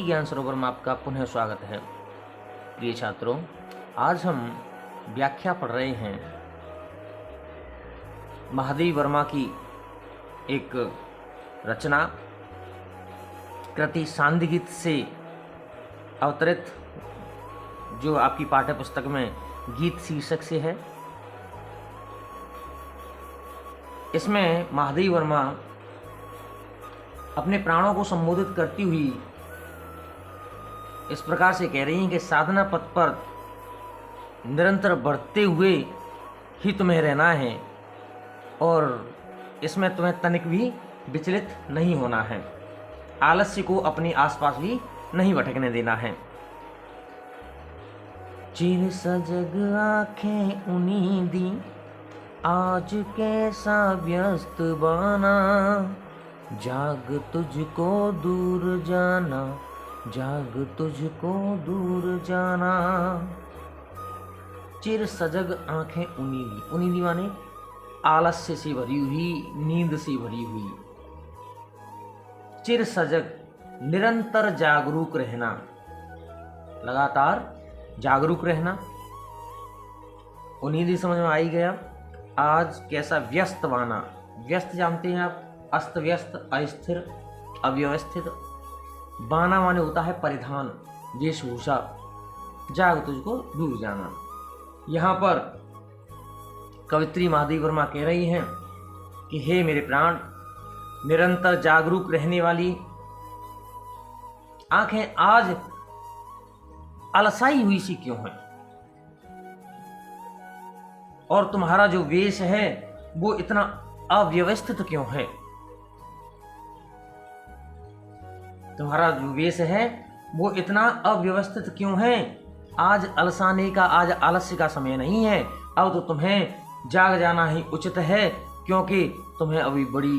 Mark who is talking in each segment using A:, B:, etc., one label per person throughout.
A: ज्ञान सरोवर में आपका पुनः स्वागत है। प्रिय छात्रों, आज हम व्याख्या पढ़ रहे हैं महादेव वर्मा की एक रचना कृति सांध्य से अवतरित, जो आपकी पाठ्य पुस्तक में गीत शीर्षक से है। इसमें महादेव वर्मा अपने प्राणों को संबोधित करती हुई इस प्रकार से कह रही हैं कि साधना पथ पर निरंतर बढ़ते हुए ही तुम्हें रहना है और इसमें तुम्हें तनिक भी विचलित नहीं होना है। आलस्य को अपने आसपास भी नहीं भटकने देना है। चिर सजग आंखें उनींदी, आज कैसा व्यस्त बाना, जाग तुझको दूर जाना, जाग तुझको दूर जाना। चिर सजग आंखें उनींदी, उनींदी माने आलस्य से भरी हुई, नींद से भरी हुई। चिर सजग निरंतर जागरूक रहना, लगातार जागरूक रहना। उनींदी समझ में आई गया। आज कैसा व्यस्त बाना, व्यस्त जानते हैं आप, अस्त व्यस्त, अस्थिर, अव्यवस्थित। बाना माने होता है परिधान, वेशभूषा। जाग तुझको दूर जाना। यहाँ पर कवित्री महादेव वर्मा कह रही हैं कि हे मेरे प्राण, निरंतर जागरूक रहने वाली आंखें आज अलसाई हुई सी क्यों है, और तुम्हारा जो वेश है वो इतना अव्यवस्थित क्यों है। तुम्हारा जो वेश है वो इतना अव्यवस्थित क्यों है। आज अलसाने का, आज आलस्य का समय नहीं है। अब तो तुम्हें जाग जाना ही उचित है, क्योंकि तुम्हें अभी बड़ी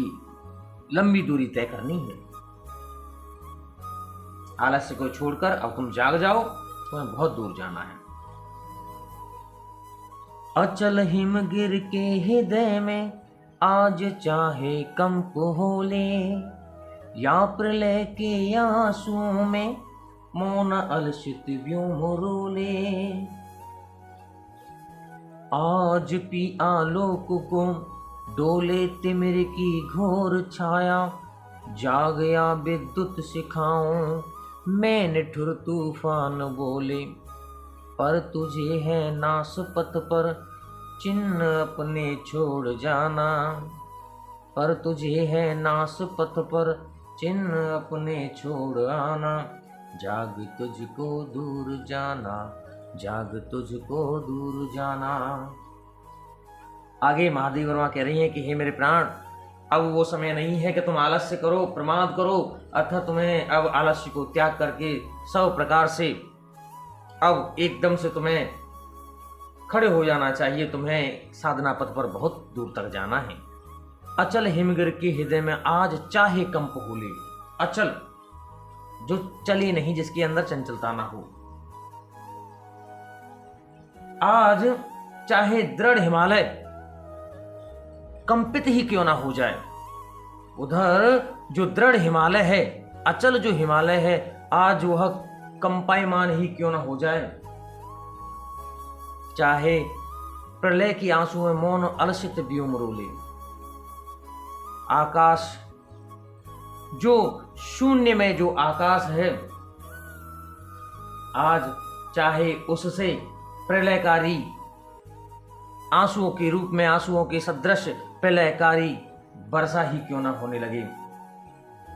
A: लंबी दूरी तय करनी है। आलस्य को छोड़कर अब तुम जाग जाओ, तुम्हें बहुत दूर जाना है। अचल हिमगिर के हृदय में आज चाहे कंप हो ले, या प्रलय के आंसुओं में मौन अलसित व्योम रोले। आज पी आलोक को डोले तिमिर की घोर छाया, जाग या विद्युत शिखाओं मैं निठुर तूफान बोले। पर तुझे है नास पथ पर चिन्ह अपने छोड़ जाना, पर तुझे है नास पथ पर चिन्ह अपने छोड़ आना। जाग तुझको दूर जाना, जाग तुझको दूर जाना। आगे महादेव वर्मा कह रही हैं कि हे मेरे प्राण, अब वो समय नहीं है कि तुम आलस्य करो, प्रमाद करो, अर्थात तुम्हें अब आलस्य को त्याग करके सब प्रकार से अब एकदम से तुम्हें खड़े हो जाना चाहिए। तुम्हें साधना पथ पर बहुत दूर तक जाना है। अचल हिमगिर के हृदय में आज चाहे कंप हो ले। अचल जो चले नहीं, जिसके अंदर चंचलता ना हो। आज चाहे दृढ़ हिमालय कंपित ही क्यों ना हो जाए, उधर जो दृढ़ हिमालय है, अचल जो हिमालय है, आज वह कंपायमान ही क्यों ना हो जाए। चाहे प्रलय की आंसू में मौन अलसित व्योम रोले। आकाश, जो शून्य में जो आकाश है, आज चाहे उससे प्रलयकारी आंसुओं के रूप में, आंसुओं के सदृश प्रलयकारी वर्षा ही क्यों ना होने लगे।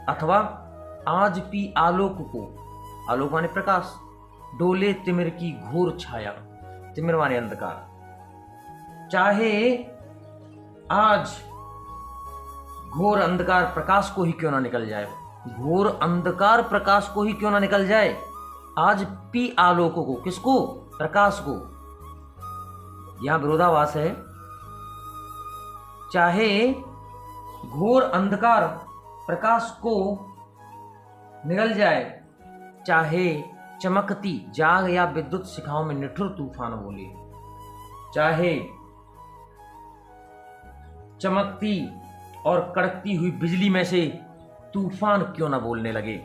A: अथवा आज भी आलोक को, आलोक माने प्रकाश, डोले तिमिर की घोर छाया, तिमिर माने अंधकार। चाहे आज घोर अंधकार प्रकाश को ही क्यों ना निकल जाए, घोर अंधकार प्रकाश को ही क्यों ना निकल जाए। आज पी आलोक को, किसको, प्रकाश को। यहां विरोधाभास है। चाहे घोर अंधकार प्रकाश को निकल जाए, चाहे चमकती जाग या विद्युत शिखाओं में निठुर तूफान बोले, चाहे चमकती और कड़कती हुई बिजली में से तूफान क्यों ना बोलने लगे।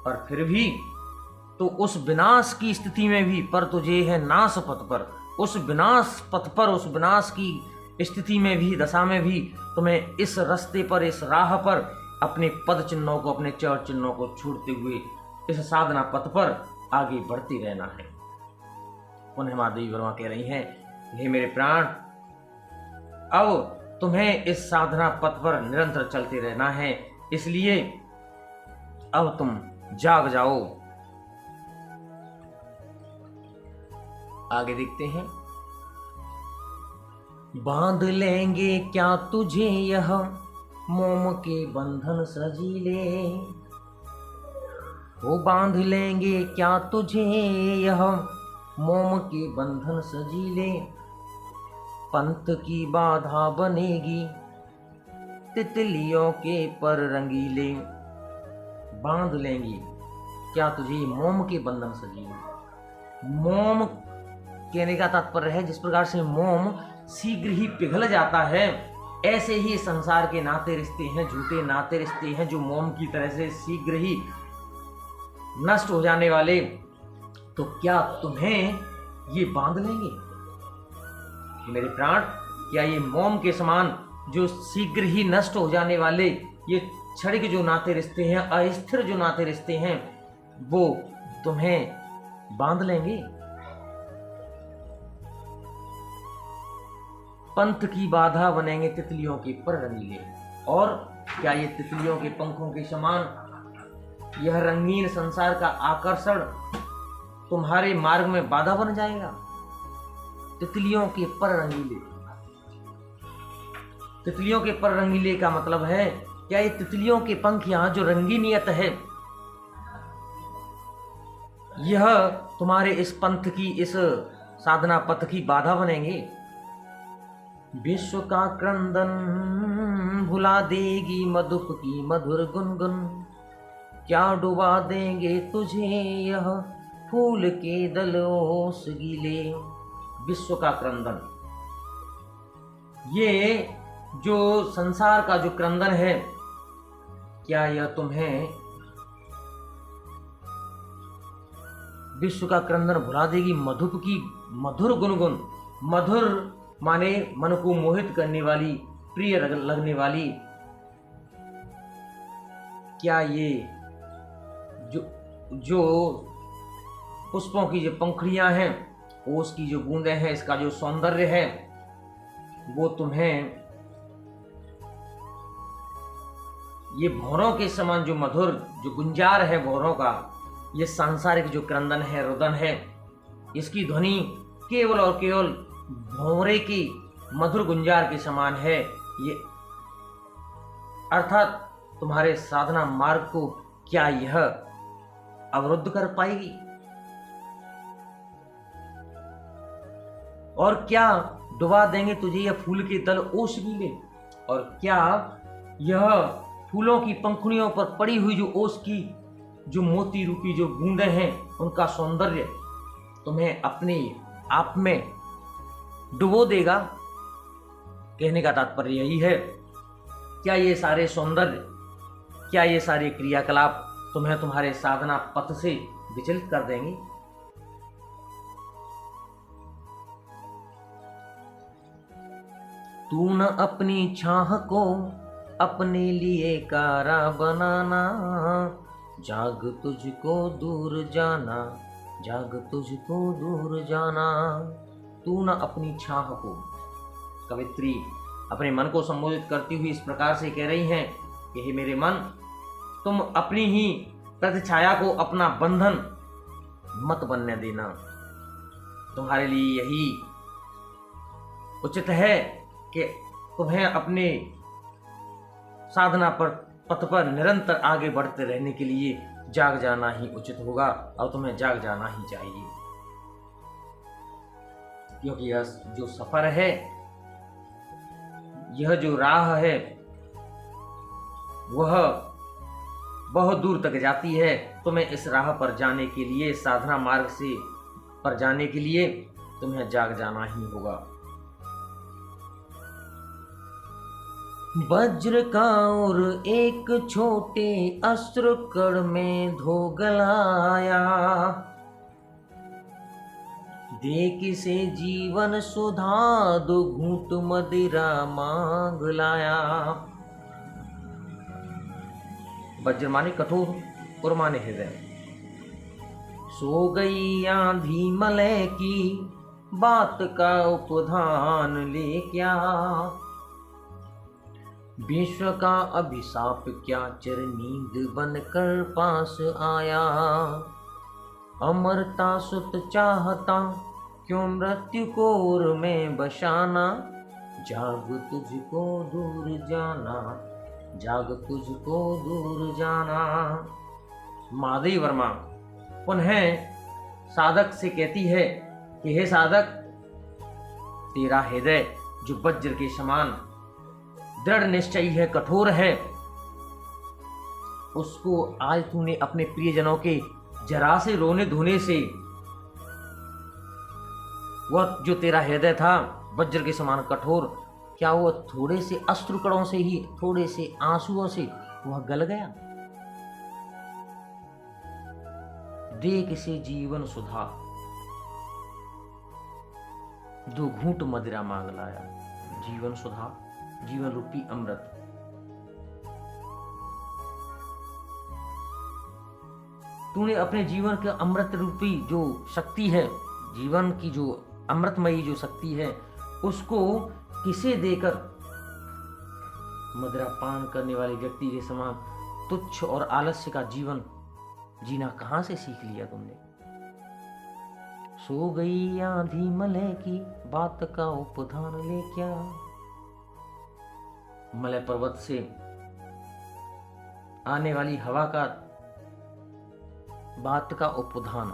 A: और फिर भी तो उस विनाश की स्थिति में भी पर तुझे है नाश पथ पर, उस विनाश पथ पर, उस विनाश की स्थिति में भी, दशा में भी तुम्हें इस रास्ते पर, इस राह पर अपने पद चिन्हों को, अपने चरण चिन्हों को छोड़ते हुए इस साधना पथ पर आगे बढ़ते रहना है। पुनः माँ देवी वर्मा कह रही हैं, हे मेरे प्राण, अब तुम्हें इस साधना पथ पर निरंतर चलते रहना है, इसलिए अब तुम जाग जाओ। आगे देखते हैं, बांध लेंगे क्या तुझे यह मोम के बंधन सजीले, वो बांध लेंगे क्या तुझे यह मोम के बंधन सजीले, पंथ की बाधा बनेगी तितलियों के पर रंगीले। बांध लेंगे क्या तुझे मोम के बंधन सजीले। मोम कहने का तात्पर्य है जिस प्रकार से मोम शीघ्र ही पिघल जाता है, ऐसे ही संसार के नाते रिश्ते हैं, झूठे नाते रिश्ते हैं जो मोम की तरह से शीघ्र ही नष्ट हो जाने वाले। तो क्या तुम्हें ये बांध लेंगे मेरे प्राण? क्या ये मोम के समान जो शीघ्र ही नष्ट हो जाने वाले ये क्षणिक जो नाते रिश्ते हैं, अस्थिर जो नाते रिश्ते हैं, वो तुम्हें बांध लेंगे? पंथ की बाधा बनेंगे तितलियों के पर रंगीले। और क्या ये तितलियों के पंखों के समान यह रंगीन संसार का आकर्षण तुम्हारे मार्ग में बाधा बन जाएगा? तितलियों के पर रंगीले, तितलियों के पर रंगीले का मतलब है क्या ये तितलियों के पंख यहां जो रंगीनियत है यह तुम्हारे इस पंथ की, इस साधना पथ की बाधा बनेंगे? विश्व का क्रंदन भुला देगी मधुप की मधुर गुनगुन, क्या डुबा देंगे तुझे यह फूल के दल ओस गीले। विश्व का क्रंदन, ये जो संसार का जो क्रंदन है, क्या यह तुम्हें विश्व का क्रंदन भुला देगी? मधुप की मधुर गुनगुन, मधुर माने मन को मोहित करने वाली, प्रिय लगने वाली, क्या ये जो पुष्पों की जो पंखुड़ियां हैं, ओस की जो बूंदें हैं, इसका जो सौंदर्य है, वो तुम्हें ये भौरों के समान जो मधुर जो गुंजार है भौरों का, ये सांसारिक जो क्रंदन है, रुदन है, इसकी ध्वनि केवल और केवल भौरे की मधुर गुंजार के समान है। ये अर्थात तुम्हारे साधना मार्ग को क्या यह अवरुद्ध कर पाएगी? और क्या डुबा देंगे तुझे यह फूल के दल ओस गीले? और क्या यह फूलों की पंखुड़ियों पर पड़ी हुई जो ओस की जो मोती रूपी जो बूंदें हैं, उनका सौंदर्य तुम्हें अपने आप में डुबो देगा? कहने का तात्पर्य यही है। क्या ये सारे सौंदर्य, क्या ये सारे क्रियाकलाप तुम्हें तुम्हारे साधना पथ से विचलित कर देंगे? तू न अपनी छाह को अपने लिए कारा बनाना, जाग तुझको दूर जाना, जाग तुझको दूर जाना। तू न अपनी छाह को, कवित्री अपने मन को संबोधित करती हुई इस प्रकार से कह रही हैं कि हे मेरे मन, तुम अपनी ही प्रतिछाया को अपना बंधन मत बनने देना। तुम्हारे लिए यही उचित है कि तुम्हें अपने साधना पर पथ पर निरंतर आगे बढ़ते रहने के लिए जाग जाना ही उचित होगा, और तुम्हें जाग जाना ही चाहिए, क्योंकि यह जो सफर है, यह जो राह है, वह बहुत दूर तक जाती है। तुम्हें इस राह पर जाने के लिए, साधना मार्ग से पर जाने के लिए तुम्हें जाग जाना ही होगा। वज्र का और एक छोटे अस्त्र कण में धो गलाया, देख से जीवन सुधा दो घूंट मदिरा मांग लाया। वज्र माने कठोर और माने हृदय। सो गई आंधी मलय की बात का उपधान ले क्या, विश्व का अभिशाप क्या चिर नींद बनकर पास आया। अमरता सुत चाहता क्यों मृत्यु कोर में बसाना, जाग तुझको दूर जाना, जाग तुझको दूर जाना। माधवी वर्मा पुनः साधक से कहती है कि हे साधक, तेरा हृदय जो वज्र के समान दृढ़ निश्चयी है, कठोर है, उसको आज तूने अपने प्रियजनों के जरा से रोने धोने से, वह जो तेरा हृदय था वज्र के समान कठोर, क्या वो थोड़े से अश्रुकणों से ही, थोड़े से आंसुओं से वह गल गया? देख से जीवन सुधा दो घूंट मदिरा मांग लाया। जीवन सुधा, जीवन रूपी अमृत। तूने अपने जीवन के अमृत रूपी जो शक्ति है, जीवन की जो अमृतमयी जो शक्ति है, उसको किसे देकर मदिरा पान करने वाले व्यक्ति के समान तुच्छ और आलस्य का जीवन जीना कहां से सीख लिया तुमने? सो गई आंधी मलय की बात का उपधान ले क्या। मलय पर्वत से आने वाली हवा का बात का उपधान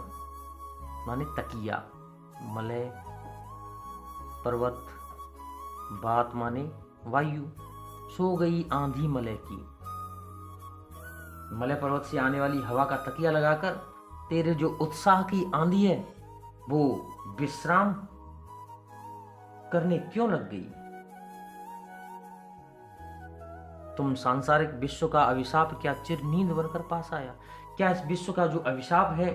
A: माने तकिया। मलय पर्वत, बात माने वायु। सो गई आंधी मलय की, मलय पर्वत से आने वाली हवा का तकिया लगाकर तेरे जो उत्साह की आंधी है वो विश्राम करने क्यों लग गई? तुम सांसारिक विश्व का अभिशाप क्या चिर नींद बनकर पास आया? क्या इस विश्व का जो अभिशाप है,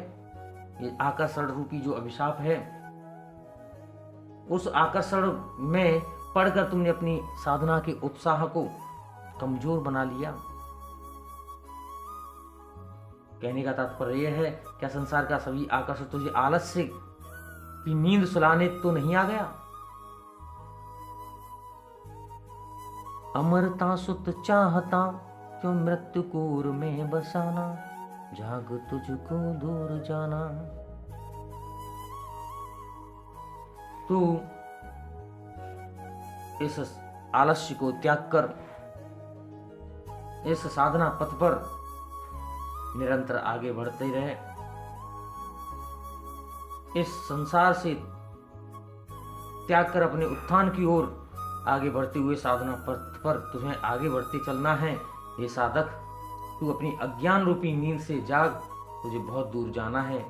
A: ये आकर्षण रूपी जो अभिशाप है, उस आकर्षण में पढ़कर तुमने अपनी साधना के उत्साह को कमजोर बना लिया? कहने का तात्पर्य यह है, क्या संसार का सभी आकर्षण तुझे आलस्य की नींद सुलाने तो नहीं आ गया? अमरता सुत चाहता क्यों मृत्यु कोर में बसाना, जाग तुझको दूर जाना। तू इस आलस्य को त्याग कर इस साधना पथ पर निरंतर आगे बढ़ते रहे। इस संसार से त्याग कर अपने उत्थान की ओर आगे बढ़ते हुए साधना पथ पर तुम्हें आगे बढ़ते चलना है। ये साधक, तू अपनी अज्ञान रूपी नींद से जाग, तुझे बहुत दूर जाना है।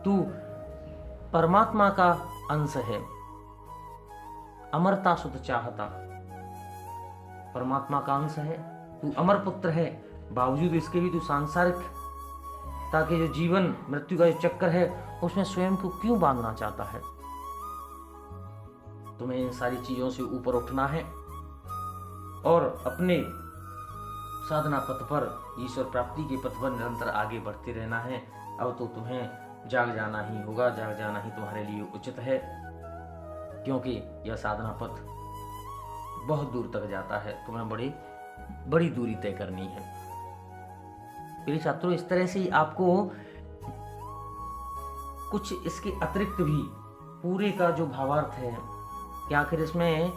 A: तू परमात्मा का अंश है। अमरता सुत चाहता, परमात्मा का अंश है। तू अमर पुत्र है, बावजूद इसके भी तू सांसारिक ताकि जो जीवन मृत्यु का जो चक्कर है उसमें स्वयं को क्यों बांधना चाहता है? तुम्हें इन सारी चीजों से ऊपर उठना है और अपने साधना पथ पर, ईश्वर प्राप्ति के पथ पर निरंतर आगे बढ़ते रहना है। अब तो तुम्हें जाग जाना ही होगा, जाग जाना ही तुम्हारे लिए उचित है, क्योंकि यह साधना पथ बहुत दूर तक जाता है। तुम्हें बड़ी दूरी तय करनी है। प्रिय छात्रों, इस तरह से आपको कुछ इसके अतिरिक्त भी पूरे का जो भावार्थ है कि आखिर इसमें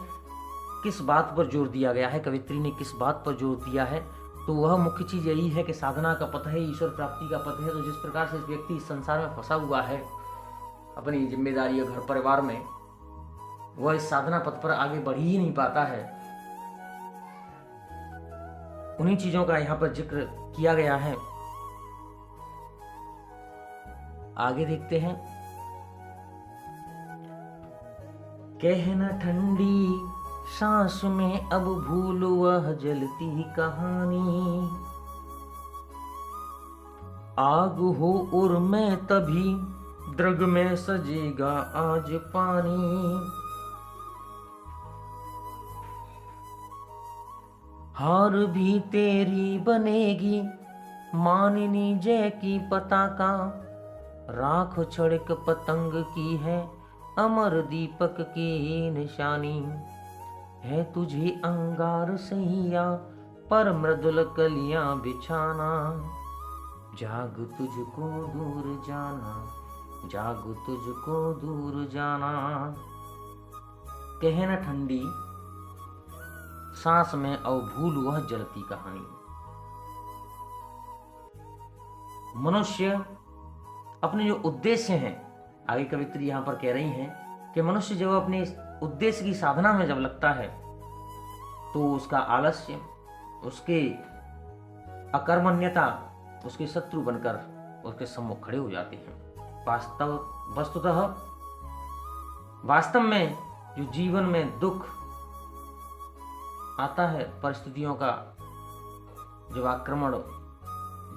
A: किस बात पर जोर दिया गया है, कवित्री ने किस बात पर जोर दिया है, तो वह मुख्य चीज यही है कि साधना का पथ है, ईश्वर प्राप्ति का पथ है। तो जिस प्रकार से इस व्यक्ति इस संसार में फंसा हुआ है अपनी जिम्मेदारी और घर परिवार में, वह इस साधना पथ पर आगे बढ़ ही नहीं पाता है। उन्हीं चीजों का यहाँ पर जिक्र किया गया है। आगे देखते हैं। कहना ठंडी सांस में अब भूल वह जलती कहानी। आग हो और मैं तभी द्रग में सजेगा आज पानी। हार भी तेरी बनेगी मानिनी जय की पताका। राख छड़क पतंग की है अमर दीपक की निशानी। है तुझे अंगार सैया पर मृदुल कलियां बिछाना। जाग तुझको दूर जाना, जाग तुझको दूर जाना। कहना ठंडी सांस में और भूल वह जलती कहानी। मनुष्य अपने जो उद्देश्य हैं, आगे कवित्री यहां पर कह रही हैं कि मनुष्य जब अपने उद्देश्य की साधना में जब लगता है तो उसका आलस्य, उसके अकर्मण्यता उसके शत्रु बनकर उसके सम्मुख खड़े हो जाते हैं। वस्तुतः वास्तव में जो जीवन में दुख आता है, परिस्थितियों का जब आक्रमण,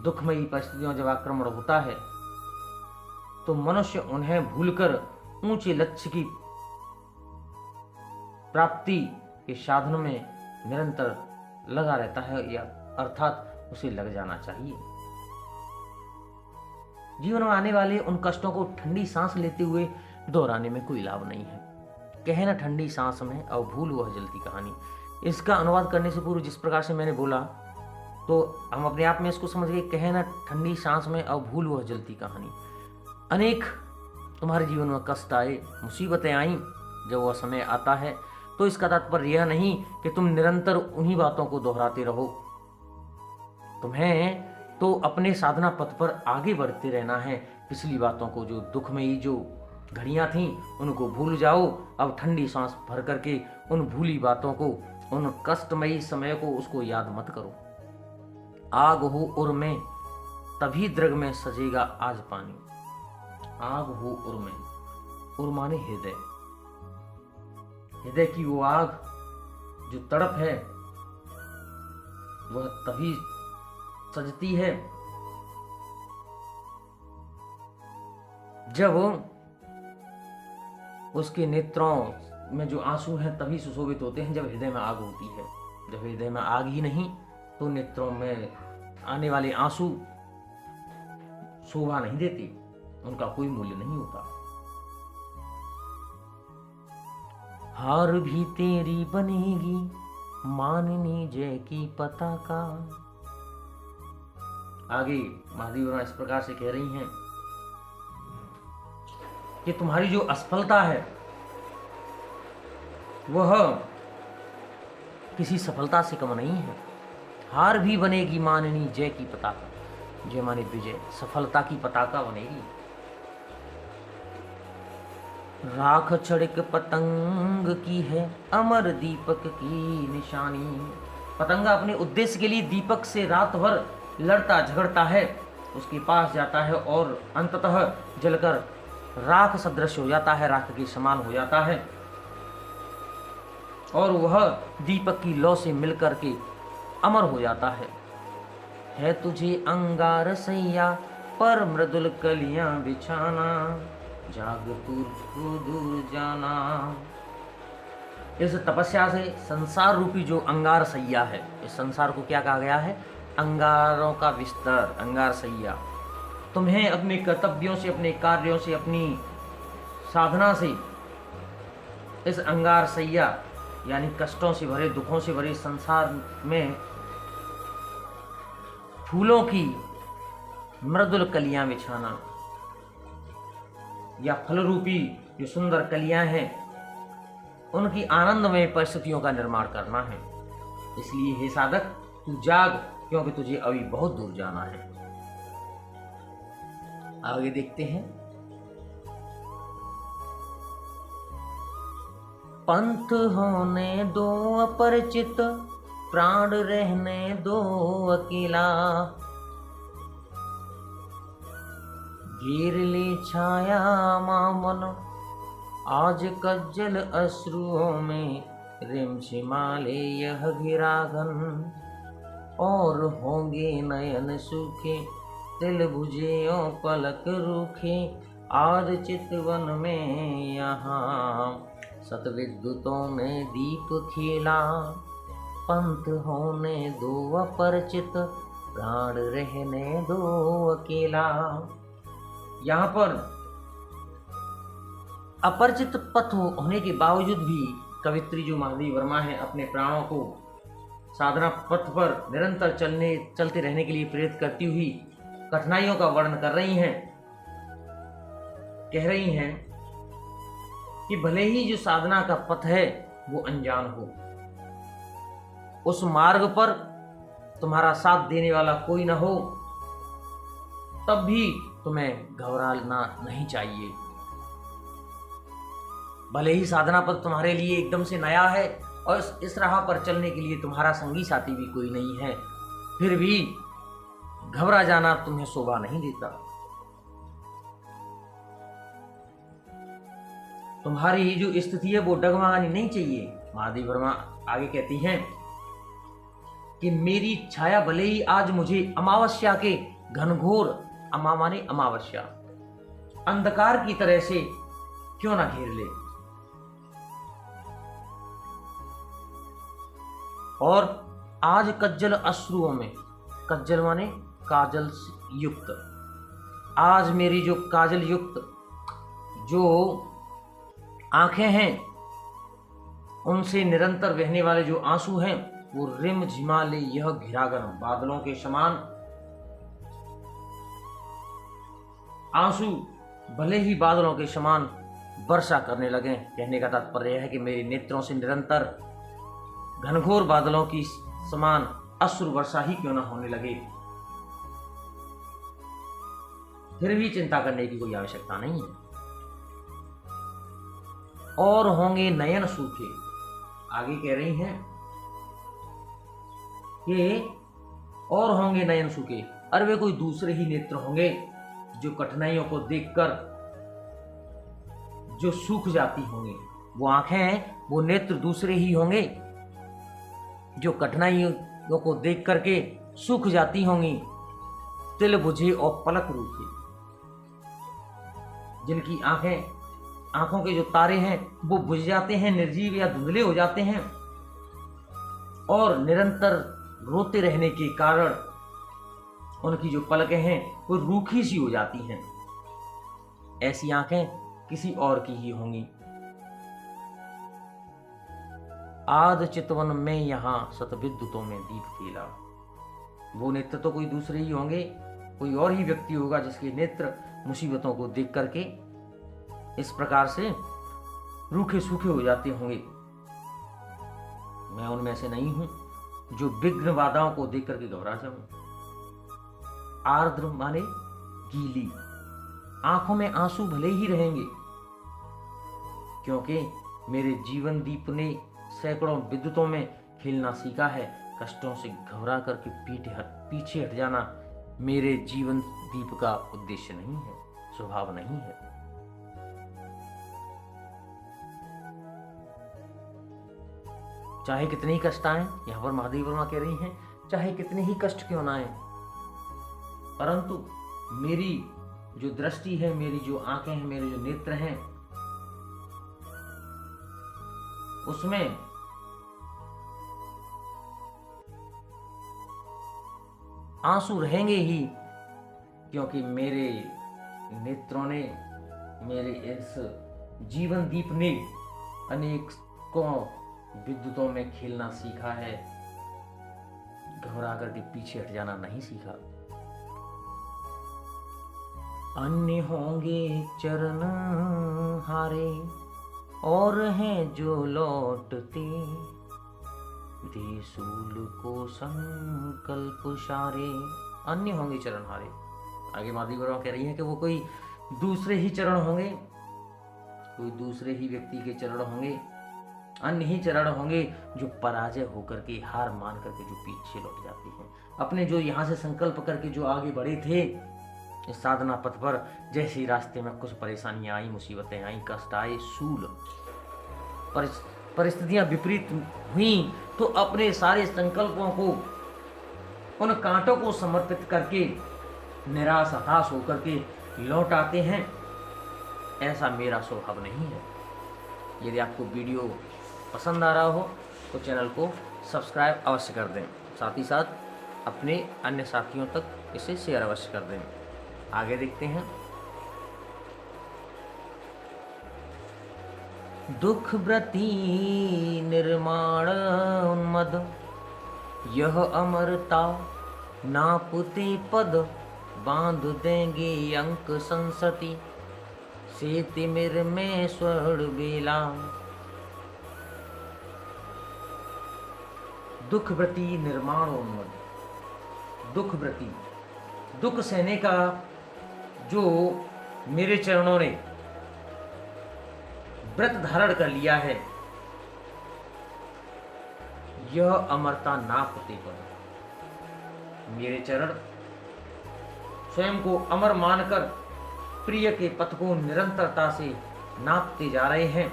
A: दुखमयी परिस्थितियों जब आक्रमण होता है तो मनुष्य उन्हें भूलकर ऊंचे लक्ष्य की प्राप्ति के साधन में निरंतर लगा रहता है, या अर्थात उसे लग जाना चाहिए। जीवन में आने वाले उन कष्टों को ठंडी सांस लेते हुए दोहराने में कोई लाभ नहीं है। कहना ठंडी सांस में और भूल वह जलती कहानी। इसका अनुवाद करने से पूर्व जिस प्रकार से मैंने बोला तो हम अपने आप में इसको समझ गए। कहना ठंडी सांस में और भूल वह जलती कहानी। अनेक तुम्हारे जीवन में कष्ट आए, मुसीबतें आई, जब वह समय आता है तो इसका तात्पर्य यह नहीं कि तुम निरंतर उन्हीं बातों को दोहराते रहो। तुम्हें तो अपने साधना पथ पर आगे बढ़ते रहना है। पिछली बातों को, जो दुखमयी जो घड़ियां थीं, उनको भूल जाओ। अब ठंडी सांस भर करके उन भूली बातों को, उन कष्टमयी समय को, उसको याद मत करो। आग हो और मैं तभी द्रग में सजेगा आज पानी। आग हो और मैं, और माने हृदय, हृदय की वो आग जो तड़प है वह तभी सजती है जब उसके नेत्रों में जो आंसू हैं तभी सुशोभित होते हैं, जब हृदय में आग होती है। जब हृदय में आग ही नहीं तो नेत्रों में आने वाले आंसू शोभा नहीं देते, उनका कोई मूल्य नहीं होता। हार भी तेरी बनेगी माननी जय की पताका। आगे महादेव इस प्रकार से कह रही हैं कि तुम्हारी जो असफलता है वह किसी सफलता से कम नहीं है। हार भी बनेगी माननी जय की पताका। जय माने विजय, सफलता की पताका बनेगी। राख छड़क पतंग की है अमर दीपक की निशानी। पतंगा अपने उद्देश्य के लिए दीपक से रात भर लड़ता झगड़ता है, उसके पास जाता है और अंततः जलकर राख सदृश हो जाता है, राख के समान हो जाता है, और वह दीपक की लौ से मिलकर के अमर हो जाता है। है तुझे अंगार सैया पर मृदुल कलियां बिछाना। जाग तुझको दूर जाना। इस तपस्या से संसार रूपी जो अंगार सैया है, इस संसार को क्या कहा गया है? अंगारों का बिस्तर, अंगार सैया। तुम्हें अपने कर्तव्यों से, अपने कार्यों से, अपनी साधना से इस अंगार सैया यानी कष्टों से भरे, दुखों से भरे संसार में फूलों की मृदुल कलियां बिछाना, या फल रूपी जो सुंदर कलियां हैं उनकी आनंदमय परिस्थितियों का निर्माण करना है। इसलिए हे साधक, तू जाग, क्योंकि तुझे अभी बहुत दूर जाना है। आगे देखते हैं। पंथ होने दो अपरिचित, प्राण रहने दो अकेला। घेर ले छाया मामन, आज कज्जल अश्रुओं में रिमझिमाले यह घिरागन, और होंगे नयन सूखे तिल बुझे और पलक रूखे। आज चितवन में यहाँ सतविद्युतों में दीप खिला, पंथ होने दो अपरिचित प्राण रहने दो अकेला। यहाँ पर अपरिचित पथ होने के बावजूद भी कवित्री जो महादेवी वर्मा है अपने प्राणों को साधना पथ पर निरंतर चलते रहने के लिए प्रेरित करती हुई कठिनाइयों का वर्णन कर रही हैं। कह रही हैं कि भले ही जो साधना का पथ है वो अनजान हो, उस मार्ग पर तुम्हारा साथ देने वाला कोई ना हो, तब भी तुम्हें घबराना नहीं चाहिए। भले ही साधना पथ तुम्हारे लिए एकदम से नया है और इस राह पर चलने के लिए तुम्हारा संगी साथी भी कोई नहीं है, फिर भी घबरा जाना तुम्हें शोभा नहीं देता। तुम्हारी जो स्थिति है वो डगमगानी नहीं चाहिए। महादेवी वर्मा आगे कहती हैं कि मेरी छाया भले ही आज मुझे अमावस्या के घनघोर, अमा माने अमावस्या, अंधकार की तरह से क्यों ना घेर ले, और आज कज्जल अश्रुओं में, कज्जल माने काजल युक्त, आज मेरी जो काजल युक्त जो आंखें हैं उनसे निरंतर बहने वाले जो आंसू हैं वो रिम झिमाले यह घिरागन, बादलों के समान आंसू भले ही बादलों के समान वर्षा करने लगे। कहने का तात्पर्य है कि मेरे नेत्रों से निरंतर घनघोर बादलों की समान अश्रु वर्षा ही क्यों ना होने लगे, फिर भी चिंता करने की कोई आवश्यकता नहीं है। और होंगे नयन सूखे, आगे कह रही हैं कि और होंगे नयन सूखे, अरे वे कोई दूसरे ही नेत्र होंगे जो कठिनाइयों को देखकर जो सूख जाती होंगी। वो आंखें हैं, वो नेत्र दूसरे ही होंगे जो कठिनाइयों को देख करके सूख जाती होंगी। तिल बुझे और पलक रूखे, जिनकी आंखों के जो तारे हैं वो बुझ जाते हैं, निर्जीव या धुंधले हो जाते हैं, और निरंतर रोते रहने के कारण उनकी जो पलकें हैं वो रूखी सी हो जाती हैं। ऐसी आंखें किसी और की ही होंगी। आद चितवन में यहाँ सतविद्युतों में दीप खिला, वो नेत्र तो कोई दूसरे ही होंगे, कोई और ही व्यक्ति होगा जिसके नेत्र मुसीबतों को देख करके इस प्रकार से रूखे सूखे हो जाते होंगे। मैं उनमें से नहीं हूं जो विघ्न बाधाओं को देख करके घबरा जाऊं। आर्द्र माने गीली, आंखों में आंसू भले ही रहेंगे, क्योंकि मेरे जीवन दीप ने सैकड़ों विद्युतों में खिलना सीखा है। कष्टों से घबरा करके पीछे हट जाना मेरे जीवन दीप का उद्देश्य नहीं है, स्वभाव नहीं है। चाहे कितने ही कष्ट आए, यहां पर महादेवी वर्मा कह रही हैं, चाहे कितने ही कष्ट क्यों ना आए, परंतु मेरी जो दृष्टि है, मेरी जो आंखें हैं, मेरे जो नेत्र हैं, उसमें आंसू रहेंगे ही, क्योंकि मेरे नेत्रों ने, मेरे इस जीवन दीप ने अनेकों विद्युतों में खेलना सीखा है, घबरा करके पीछे हट जाना नहीं सीखा। अन्य होंगे चरण हारे और हैं जो लौटते, देसूल को संकल्प सारे। अन्य होंगे चरण हारे, आगे महादेवी वर्मा कह रही है कि वो कोई दूसरे ही चरण होंगे, कोई दूसरे ही व्यक्ति के चरण होंगे, अन्य ही चरण होंगे जो पराजय होकर के, हार मान करके जो पीछे लौट जाते हैं। अपने जो यहाँ से संकल्प करके जो आगे बढ़े थे, इस साधना पथ पर जैसे ही रास्ते में कुछ परेशानियां आई, मुसीबतें आई, कष्ट आए, सूल परिस्थितियां विपरीत हुई, तो अपने सारे संकल्पों को, उन कांटों को समर्पित करके निराश हताश होकर के लौट आते हैं। ऐसा मेरा स्वभाव नहीं है। यदि आपको वीडियो पसंद आ रहा हो तो चैनल को सब्सक्राइब अवश्य कर दें, साथ ही साथ अपने अन्य साथियों तक इसे शेयर अवश्य कर दें। आगे देखते हैं। दुख व्रती निर्माण उन्मद, यह अमरता नापुते पद, बांध देंगे अंक संसति, से तिमिर में स्वर्ण बेला। दुख व्रती निर्माण उन्मद, दुख व्रती, दुख सहने का जो मेरे चरणों ने व्रत धारण कर लिया है, यह अमरता नापते पर। मेरे चरण स्वयं को अमर मानकर प्रिय के पथ को निरंतरता से नापते जा रहे हैं,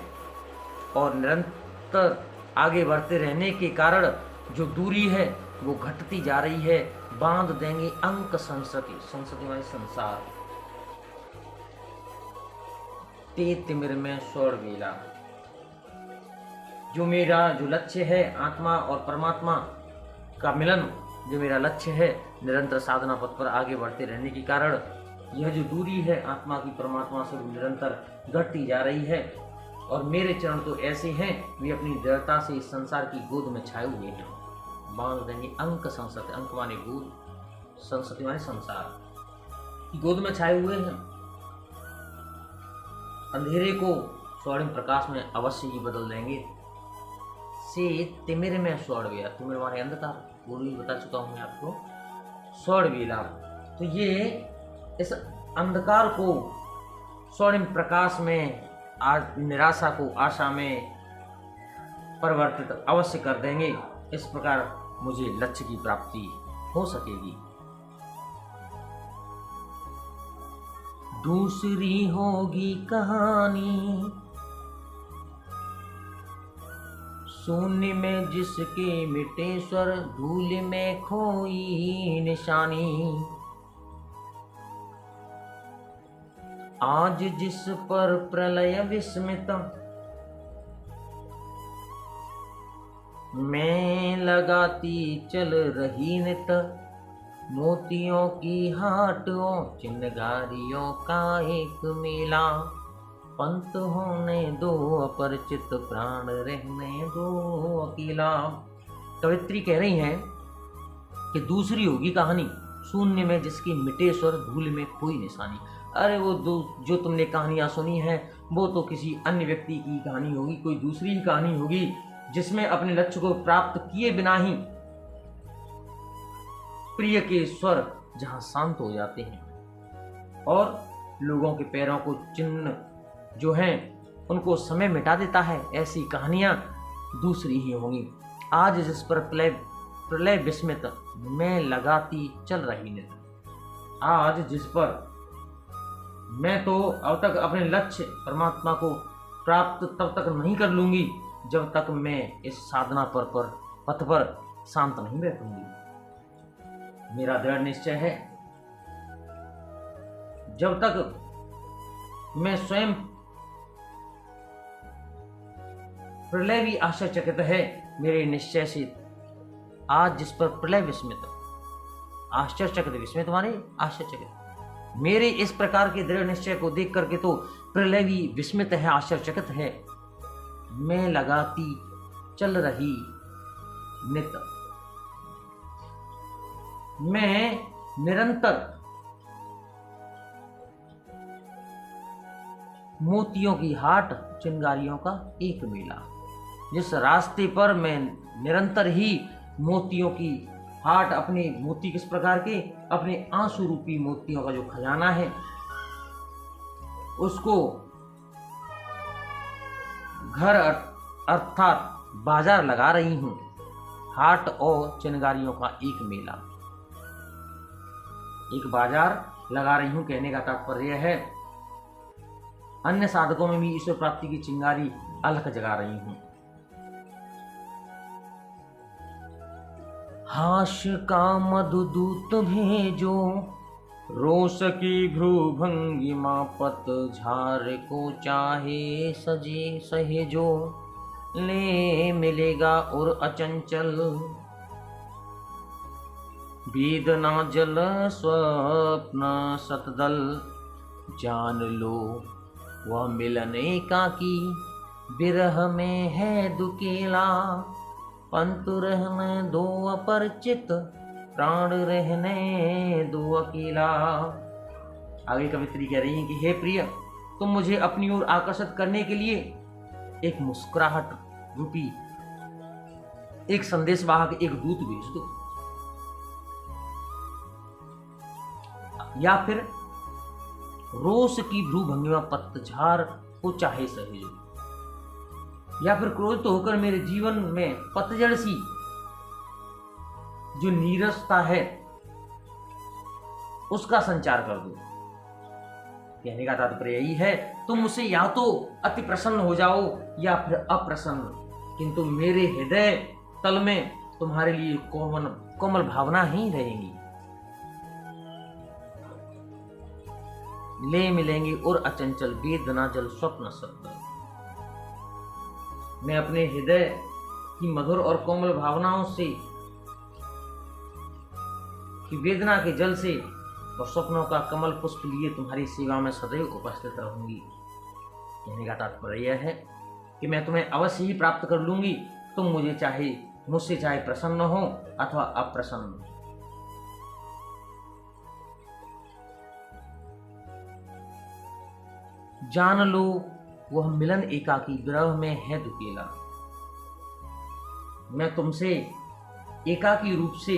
A: और निरंतर आगे बढ़ते रहने के कारण जो दूरी है वो घटती जा रही है। बांध देंगे अंक संसति, संसति माने संसार, ते तिमिर में स्वर्ण बेला। जो मेरा जो लक्ष्य है, आत्मा और परमात्मा का मिलन, जो मेरा लक्ष्य है, निरंतर साधना पथ पर आगे बढ़ते रहने के कारण यह जो दूरी है आत्मा की परमात्मा से वो निरंतर घटती जा रही है। और मेरे चरण तो ऐसे हैं, वे अपनी दृढ़ता से इस संसार की गोद में छाए हुए हैं। बांध देंगे अंक संसति, अंक माने गोद, संसति माने संसार, गोद में छाए हुए हैं। अंधेरे को स्वर्णिम प्रकाश में अवश्य ही बदल देंगे। से तिमिर में स्वर्ण बेला, तिमिर माने अंधकार, वो भी बता चुका हूं मैं आपको। स्वर्ण बेला, तो ये इस अंधकार को स्वर्णिम प्रकाश में, निराशा को आशा में परिवर्तित अवश्य कर देंगे। इस प्रकार मुझे लक्ष्य की प्राप्ति हो सकेगी। दूसरी होगी कहानी, शून्य में जिसके मिटे स्वर, धूल में खोई निशानी। आज जिस पर प्रलय विस्मित, मैं लगाती चल रही नित, मोतियों की हाटों चिन्हगारियों का एक मेला। पंत होने दो अपरिचित, प्राण रहने दो अकेला। कवित्री कह रही हैं कि दूसरी होगी कहानी, शून्य में जिसकी मिटे स्वर, धूल में खोई निशानी। अरे वो जो तुमने कहानियां सुनी हैं वो तो किसी अन्य व्यक्ति की कहानी होगी, कोई दूसरी ही कहानी होगी जिसमें अपने लक्ष्य को प्राप्त किए बिना ही प्रिय के स्वर जहां शांत हो जाते हैं और लोगों के पैरों को चिन्ह जो हैं उनको समय मिटा देता है, ऐसी कहानियां दूसरी ही होंगी। आज जिस पर प्रलय विस्मित, मैं लगाती चल रही नित। आज जिस पर मैं तो अब तक अपने लक्ष्य परमात्मा को प्राप्त तब तक नहीं कर लूंगी जब तक मैं इस साधना पथ पर शांत नहीं बैठूंगी। मेरा दृढ़ निश्चय है, जब तक मैं स्वयं, प्रलय भी आश्चर्यचकित है मेरे निश्चय से। आज जिस पर प्रलय विस्मित, आश्चर्यचकित, विस्मित माने आश्चर्यचकित, मेरे इस प्रकार के दृढ़ निश्चय को देख करके तो प्रलय भी विस्मित है, आश्चर्यचकित है। मैं लगाती चल रही नित, मैं निरंतर मोतियों की हाट, चिंगारियों का एक मेला। जिस रास्ते पर मैं निरंतर ही मोतियों की हाट, अपने मोती किस प्रकार के, अपने आंसू रूपी मोतियों का जो खजाना है उसको घर अर्थात बाजार लगा रही हूं। हाट और चिंगारियों का एक मेला। एक बाजार लगा रही हूं, कहने का तात्पर्य है अन्य साधकों में भी ईश्वर प्राप्ति की चिंगारी अलख जगा रही हूं। हास्य का मधुदूत भेजो, रोष की भ्रूभंगिमा पतझार को चाहे सजे सहेजो, ले मिलेगा और अचंचल वेदना जल स्वप्न सतदल, जान लो वह मिलन एकाकी विरह में है दुकेला, पंतु रहने दो अपरिचित प्राण रहने दो अकेला। आगे कवित्री कह रही है कि हे प्रिय, तुम मुझे अपनी ओर आकर्षित करने के लिए एक मुस्कुराहट रूपी एक संदेशवाहक, एक दूत भेज दो, या फिर रोष की भ्रूभंगिमा पतझार को चाहे सहेजो, या फिर क्रोधित होकर मेरे जीवन में पतझड़ सी जो नीरसता है उसका संचार कर दो। कहने का तात्पर्य यही है, तुम मुझसे या तो अति प्रसन्न हो जाओ या फिर अप्रसन्न, किंतु मेरे हृदय तल में तुम्हारे लिए कोमल भावना ही रहेंगी। ले मिलेंगे और अचंचल वेदना जल स्वप्न सत्य। मैं अपने हृदय की मधुर और कोमल भावनाओं से, की वेदना के जल से और स्वप्नों का कमल पुष्प लिए तुम्हारी सेवा में सदैव उपस्थित रहूंगी। कहने का तात्पर्य यह है कि मैं तुम्हें अवश्य ही प्राप्त कर लूंगी, तुम मुझसे चाहे प्रसन्न हो अथवा अप्रसन्न। जान लो वह मिलन एकाकी विरह में है दुकेला। मैं तुमसे एकाकी रूप से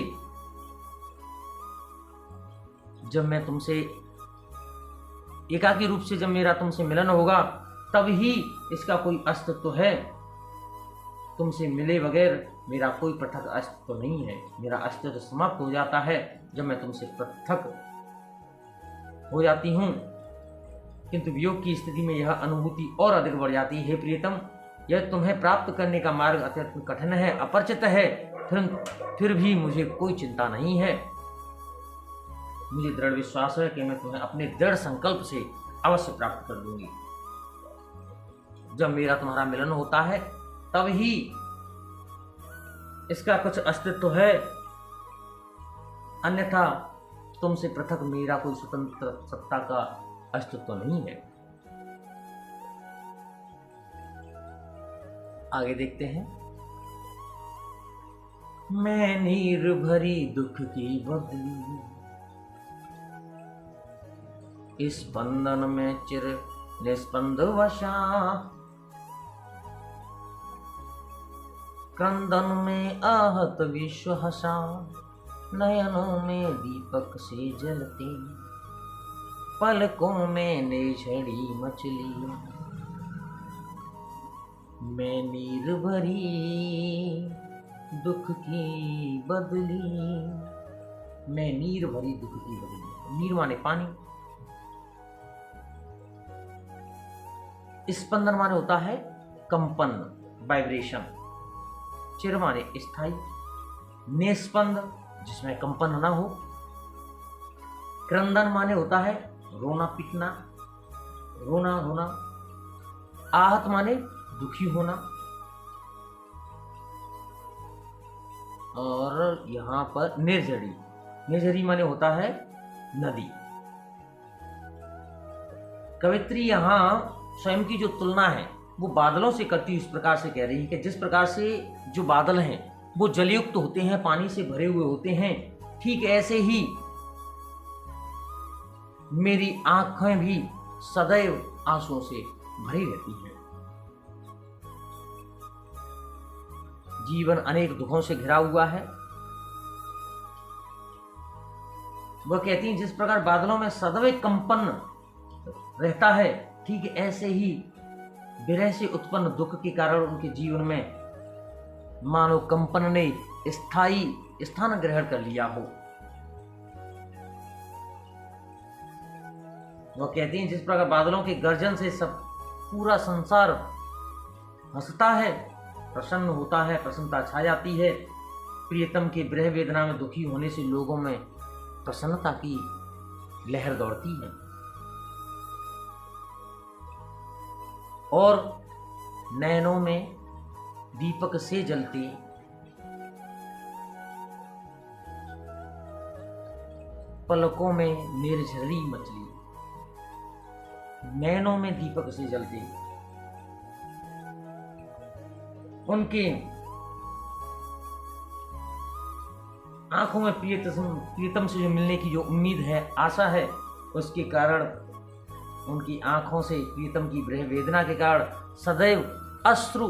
A: जब मेरा तुमसे मिलन होगा तब ही इसका कोई अस्तित्व है। तुमसे मिले बगैर मेरा कोई पृथक अस्तित्व नहीं है। मेरा अस्तित्व समाप्त हो जाता है जब मैं तुमसे पृथक हो जाती हूँ, किंतु वियोग की स्थिति में यह अनुभूति और अधिक बढ़ जाती है। प्रियतम, यह तुम्हें प्राप्त करने का मार्ग अत्यंत कठिन है, अपरिचित है, फिर भी मुझे कोई चिंता नहीं है। मुझे दृढ़ विश्वास है कि मैं तुम्हें अपने दृढ़ संकल्प से अवश्य प्राप्त कर लूंगी। जब मेरा तुम्हारा मिलन होता है तब ही इसका कुछ अस्तित्व है, अन्यथा तुमसे पृथक मेरा कोई स्वतंत्र सत्ता का अस्तित्व नहीं है। आगे देखते हैं। मैं नीर भरी दुख की बदली, इस बंधन में चिर निस्पंद वशा, क्रंदन में आहत विश्व हसा, नयनों में दीपक से जलती, पलकों में नेछड़ी मछली। मैं नीर भरी दुख की बदली, मैं नीर भरी दुख की बदली। नीर माने पानी, स्पंदन माने होता है कंपन, वाइब्रेशन। चिर माने स्थायी, निस्पंद जिसमें कंपन ना हो। क्रंदन माने होता है रोना पीटना, रोना रोना। आहत माने दुखी होना, और यहां पर निर्झरी, निर्झरी माने होता है नदी। कवित्री यहां स्वयं की जो तुलना है वो बादलों से करती हुई इस प्रकार से कह रही है कि जिस प्रकार से जो बादल हैं वो जलयुक्त होते हैं, पानी से भरे हुए होते हैं, ठीक ऐसे ही मेरी आंखें भी सदैव आंसुओं से भरी रहती हैं। जीवन अनेक दुखों से घिरा हुआ है। वह कहती हैं जिस प्रकार बादलों में सदैव कंपन रहता है, ठीक ऐसे ही विरह से उत्पन्न दुख के कारण उनके जीवन में मानो कंपन ने स्थायी स्थान ग्रहण कर लिया हो। वह कहती हैं जिस प्रकार बादलों के गर्जन से सब पूरा संसार हंसता है, प्रसन्न होता है, प्रसन्नता छा जाती है, प्रियतम के विरह वेदना में दुखी होने से लोगों में प्रसन्नता की लहर दौड़ती है। और नैनों में दीपक से जलते पलकों में निर्झरी मछली, नैनों में दीपक से जलते उनके आंखों में प्रियतम से जो मिलने की जो उम्मीद है, आशा है, उसके कारण उनकी आंखों से प्रियतम की विरह वेदना के कारण सदैव अश्रु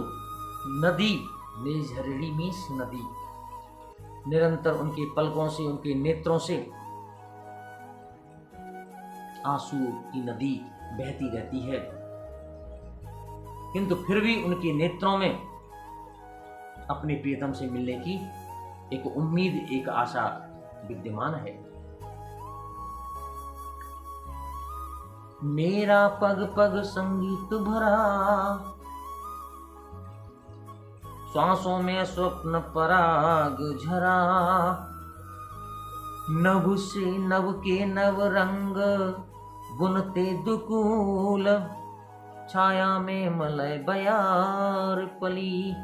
A: नदी निर्झरी मीस नदी निरंतर उनके पलकों से, उनके नेत्रों से आंसू की नदी बहती रहती है, किंतु फिर भी उनके नेत्रों में अपने प्रियतम से मिलने की एक उम्मीद, एक आशा विद्यमान है। मेरा पग पग संगीत भरा, श्वासों में स्वप्न पराग झरा, नभ से नभ के नव रंग बुनते दुकूल, छाया में मलय बयार पली,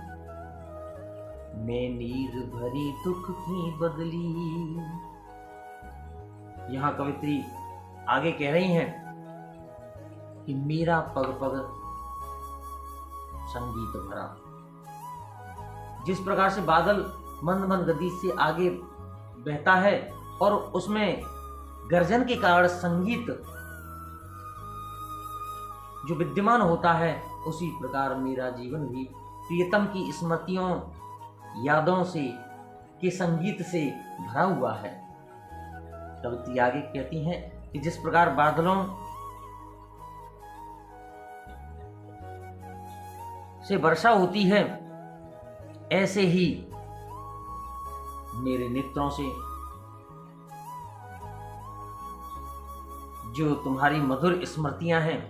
A: मैं नीर भरी दुख की बदली। यहां कवित्री आगे कह रही हैं कि मेरा पग पग संगीत भरा। जिस प्रकार से बादल मंद मंद गति से आगे बहता है और उसमें गर्जन के कारण संगीत जो विद्यमान होता है, उसी प्रकार मेरा जीवन भी प्रियतम की स्मृतियों, यादों से के संगीत से भरा हुआ है। कवित्री आगे कहती हैं कि जिस प्रकार बादलों से वर्षा होती है, ऐसे ही मेरे नेत्रों से जो तुम्हारी मधुर स्मृतियां हैं,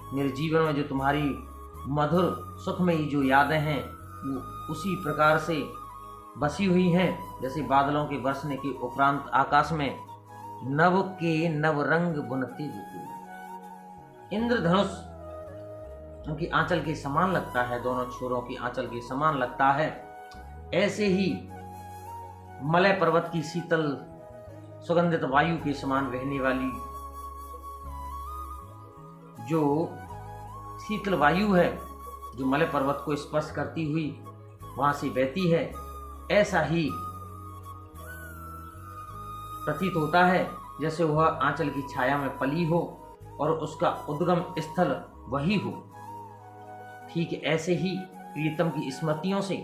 A: मेरे जीवन में जो तुम्हारी मधुर सुखमयी जो यादें हैं, वो उसी प्रकार से बसी हुई हैं जैसे बादलों के बरसने के उपरांत आकाश में नव के नव रंग बुनते हुए। इंद्रधनुष उनकी आंचल के समान लगता है, दोनों छोरों की आंचल के समान लगता है। ऐसे ही मलय पर्वत की शीतल सुगंधित वायु के समान बहने वाली जो शीतल वायु है, जो मलय पर्वत को स्पर्श करती हुई वहां से बहती है, ऐसा ही प्रतीत होता है जैसे वह आंचल की छाया में पली हो और उसका उद्गम स्थल वही हो। ठीक ऐसे ही प्रियतम की स्मृतियों से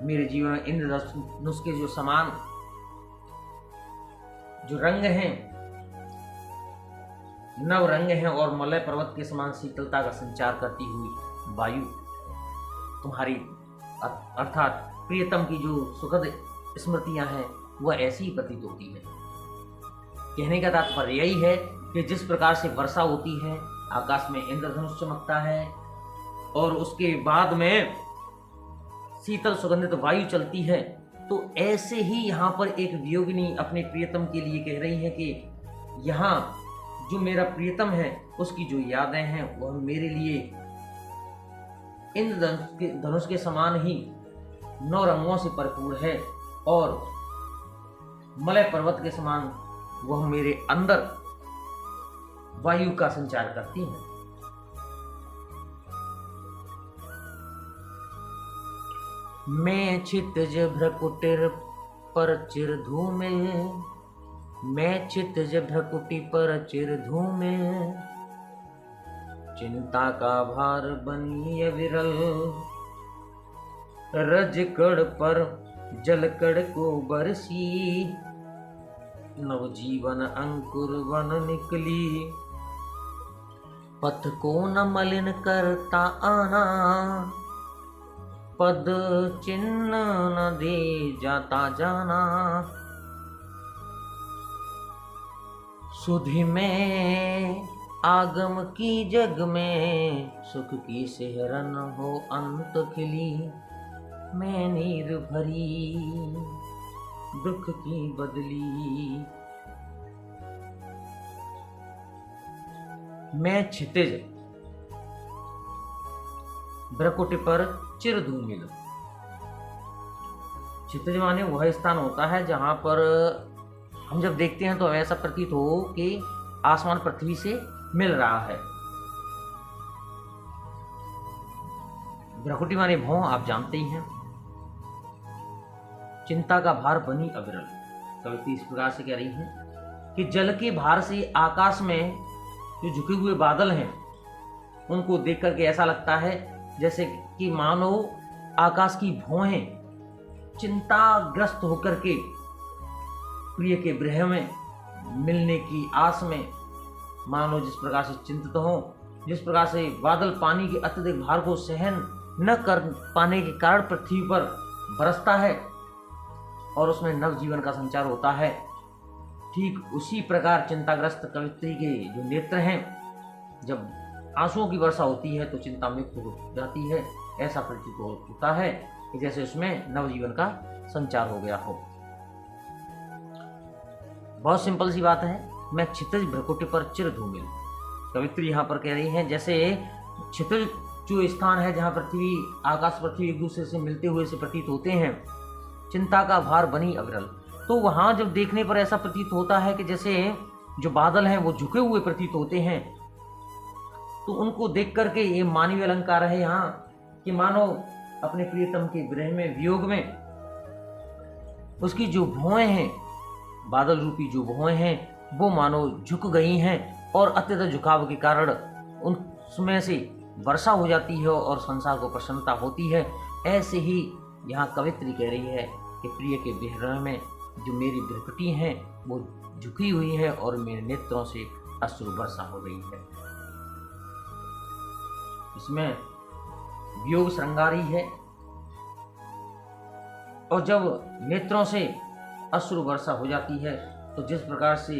A: मेरे जीवन में इंद्रधनुष के जो समान जो रंग हैं, नव रंग हैं, और मलय पर्वत के समान शीतलता का संचार करती हुई वायु तुम्हारी अर्थात प्रियतम की जो सुखद स्मृतियां हैं, वह ऐसी ही प्रतीत होती है। कहने का तात्पर्य यही है कि जिस प्रकार से वर्षा होती है, आकाश में इंद्रधनुष चमकता है और उसके बाद में शीतल सुगंधित वायु चलती है, तो ऐसे ही यहाँ पर एक वियोगिनी अपने प्रियतम के लिए कह रही है कि यहाँ जो मेरा प्रियतम है, उसकी जो यादें हैं, वह मेरे लिए इंद्रधनुष के समान ही 9 रंगों से भरपूर है और मलय पर्वत के समान वह मेरे अंदर वायु का संचार करती है। मैं क्षितिज भ्रकुटिर पर चिर धूमिल, मैं क्षितिज भ्रकुटि पर चिर धूमिल, चिंता का भार बनी विरल, रजकड़ पर जलकड़ को बरसी, नवजीवन अंकुर वन निकली, पथ को न मलिन करता आना, पद चिन्ह न दे जाता जाना, सुधि में आगम की जग में, सुख की सिहरन हो अंत खिली। मैं नीर भरी दुख की बदली। मैं क्षितिज भ्रकुटी पर चिर धूमिल। क्षितिज माने वह स्थान होता है जहां पर हम जब देखते हैं तो ऐसा प्रतीत हो कि आसमान पृथ्वी से मिल रहा है। भ्रकुटी माने भौं, आप जानते ही हैं। चिंता का भार बनी अविरल। कविता इस प्रकार से कह रही है कि जल के भार से आकाश में जो झुके हुए बादल हैं उनको देख करके ऐसा लगता है जैसे कि मानो आकाश की भौहें चिंताग्रस्त होकर के प्रिय के गृह में मिलने की आस में मानो जिस प्रकार से चिंतित हो, जिस प्रकार से बादल पानी के अत्यधिक भार को सहन न कर पाने के कारण पृथ्वी पर बरसता है और उसमें नव जीवन का संचार होता है, ठीक उसी प्रकार चिंताग्रस्त कवित्री के जो नेत्र हैं, जब आंसुओं की वर्षा होती है तो चिंता मुक्त हो जाती है। ऐसा प्रतीत होता है कि जैसे उसमें नवजीवन का संचार हो गया हो। बहुत सिंपल सी बात है। मैं क्षितिज भ्रकुटी पर चिर धूमिल। कवित्री यहाँ पर कह रही है जैसे क्षितिज जो स्थान है जहाँ पृथ्वी आकाश पृथ्वी एक दूसरे से मिलते हुए से प्रतीत होते हैं, चिंता का भार बनी अविरल, तो वहाँ जब देखने पर ऐसा प्रतीत होता है कि जैसे जो बादल हैं वो झुके हुए प्रतीत होते हैं। तो उनको देख करके ये मानवीय अलंकार है यहाँ कि मानो अपने प्रियतम के विरह में, वियोग में उसकी जो भौएं हैं, बादल रूपी जो भौएं हैं वो मानो झुक गई हैं और अत्यधिक झुकाव के कारण उनमें से वर्षा हो जाती है और संसार को प्रसन्नता होती है। ऐसे ही यहाँ कवित्री कह रही है कि प्रिय के विरह में जो मेरी भ्रकुटी हैं वो झुकी हुई है और मेरे नेत्रों से अश्रु वर्षा हो रही है। इसमें वियोग श्रृंगारी है और जब नेत्रों से अश्रु वर्षा हो जाती है तो जिस प्रकार से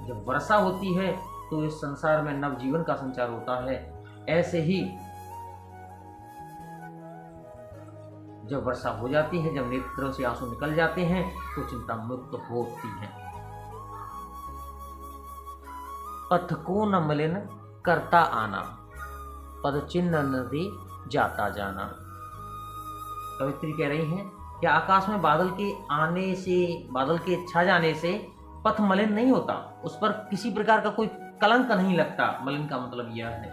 A: जब वर्षा होती है तो इस संसार में नवजीवन का संचार होता है, ऐसे ही जब वर्षा हो जाती है, जब नेत्रों से आंसू निकल जाते हैं तो चिंता मुक्त होती है। पथ को न मलिन करता आना, पद चिन्ह न दे जाता जाना। कवित्री कह रही हैं कि आकाश में बादल के आने से, बादल के छा जाने से पथ मलिन नहीं होता, उस पर किसी प्रकार का कोई कलंक नहीं लगता। मलिन का मतलब यह है।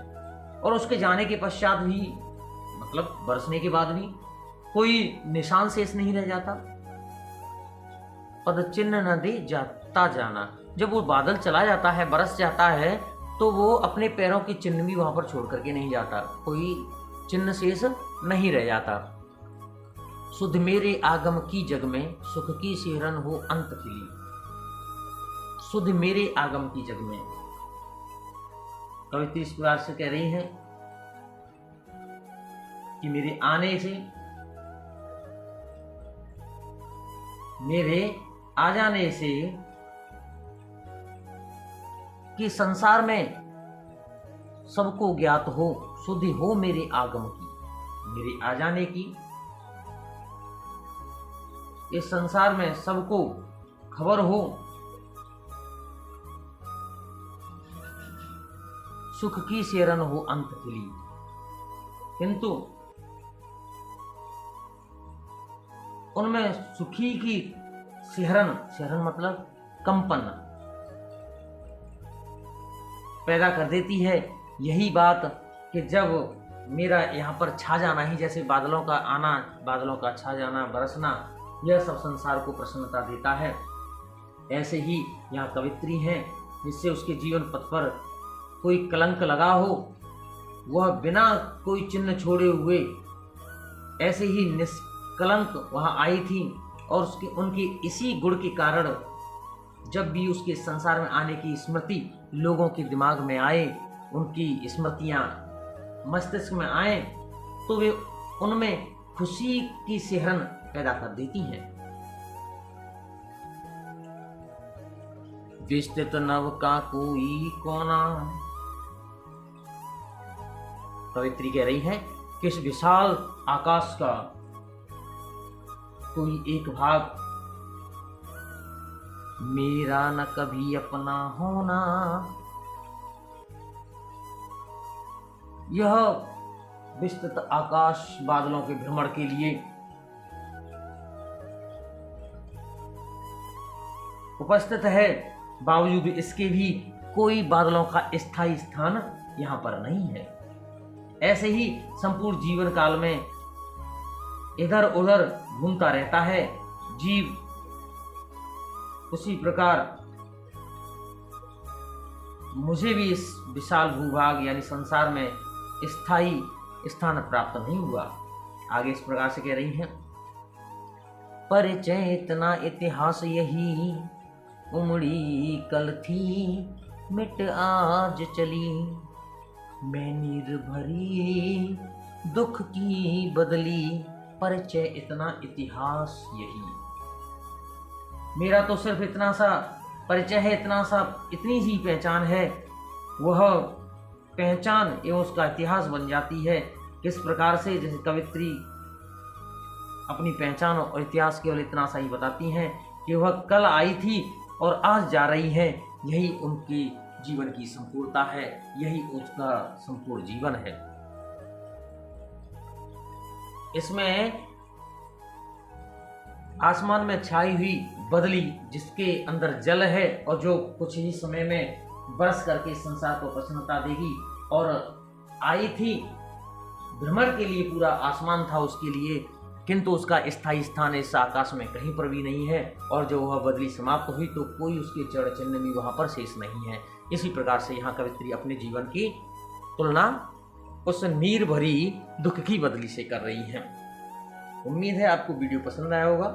A: और उसके जाने के पश्चात भी, मतलब बरसने के बाद भी कोई निशान शेष नहीं रह जाता। पद चिन्ह न दे जाता जाना, जब वो बादल चला जाता है, बरस जाता है, तो वो अपने पैरों की चिन्ह भी वहां पर छोड़ करके नहीं जाता, कोई चिन्ह शेष नहीं रह जाता। सुध मेरे आगम की जग में, सुख की सिहरन हो अंत खिली। सुध मेरे आगम की जग में, कवित्री इस प्रकार से कह रही है कि मेरे आने से, मेरे आ जाने से, कि संसार में सबको ज्ञात हो, सुधि हो मेरे आगम की, मेरे आ जाने की इस संसार में सबको खबर हो, सुख की सिहरन हो अंत खिली। किंतु उनमें सुखी की सिहरन, सिहरन मतलब कंपन पैदा कर देती है। यही बात कि जब मेरा यहाँ पर छा जाना ही, जैसे बादलों का आना, बादलों का छा जाना, बरसना, यह सब संसार को प्रसन्नता देता है। ऐसे ही यहाँ कवित्री हैं जिससे उसके जीवन पथ पर कोई कलंक लगा हो, वह बिना कोई चिन्ह छोड़े हुए ऐसे ही निष्कलंक वहाँ आई थी। और उसके उनके इसी गुण के कारण जब भी उसके संसार में आने की स्मृति लोगों के दिमाग में आए, उनकी स्मृतियाँ मस्तिष्क में आए, तो वे उनमें खुशी की सिहरन पैदा कर देती हैं। विस्तृत नभ का कोई कोना। कवित्री कह रही है कि इस विशाल आकाश का कोई एक भाग मेरा न कभी अपना होना। यह विस्तृत आकाश बादलों के भ्रमण के लिए उपस्थित है, बावजूद इसके भी कोई बादलों का स्थायी स्थान यहाँ पर नहीं है। ऐसे ही संपूर्ण जीवन काल में इधर उधर घूमता रहता है जीव। उसी प्रकार मुझे भी इस विशाल भूभाग यानी संसार में स्थायी स्थान प्राप्त नहीं हुआ। आगे इस प्रकार से कह रही हैं, परिचय इतना इतिहास यही, उमड़ी कल थी मिट आज चली, मैं निर्भरी दुख की बदली, परिचय इतना इतिहास यही। मेरा तो सिर्फ इतना सा परिचय है, इतना सा इतनी सी पहचान है, वह पहचान एवं उसका इतिहास बन जाती है। किस प्रकार से, जैसे कवित्री अपनी पहचान और इतिहास केवल इतना सा ही बताती हैं कि वह कल आई थी और आज जा रही है। यही उनकी जीवन की संपूर्णता है, यही उसका संपूर्ण जीवन है। इसमें आसमान में छाई हुई बदली, जिसके अंदर जल है और जो कुछ ही समय में बरस करके संसार को प्रसन्नता देगी, और आई थी भ्रमण के लिए, पूरा आसमान था उसके लिए, किंतु उसका स्थायी स्थान इस आकाश में कहीं पर भी नहीं है। और जो वह बदली समाप्त हुई तो कोई उसके चरण चिन्ह भी वहां पर शेष नहीं है। इसी प्रकार से यहाँ कवित्री अपने जीवन की तुलना उस नीर भरी दुख की बदली से कर रही हैं। उम्मीद है आपको वीडियो पसंद आया होगा।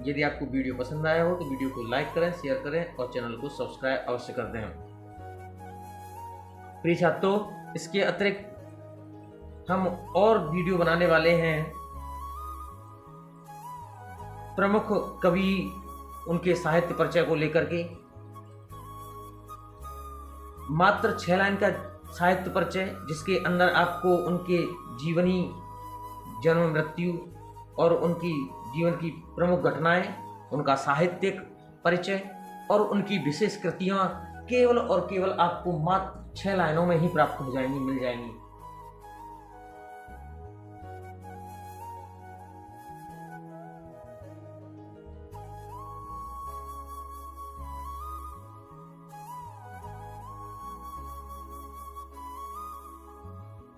A: यदि आपको वीडियो पसंद आया हो तो वीडियो को लाइक करें, शेयर करें और चैनल को सब्सक्राइब अवश्य कर दें। प्रिय छात्रों, इसके अतिरिक्त हम और वीडियो बनाने वाले हैं प्रमुख कवि, उनके साहित्य परिचय को लेकर के। मात्र 6 लाइन का साहित्य परिचय, जिसके अंदर आपको उनके जीवनी, जन्म मृत्यु और उनकी जीवन की प्रमुख घटनाएं, उनका साहित्यिक परिचय और उनकी विशेष कृतियां केवल और केवल आपको मात्र 6 लाइनों में ही प्राप्त हो जाएंगी, मिल जाएंगी।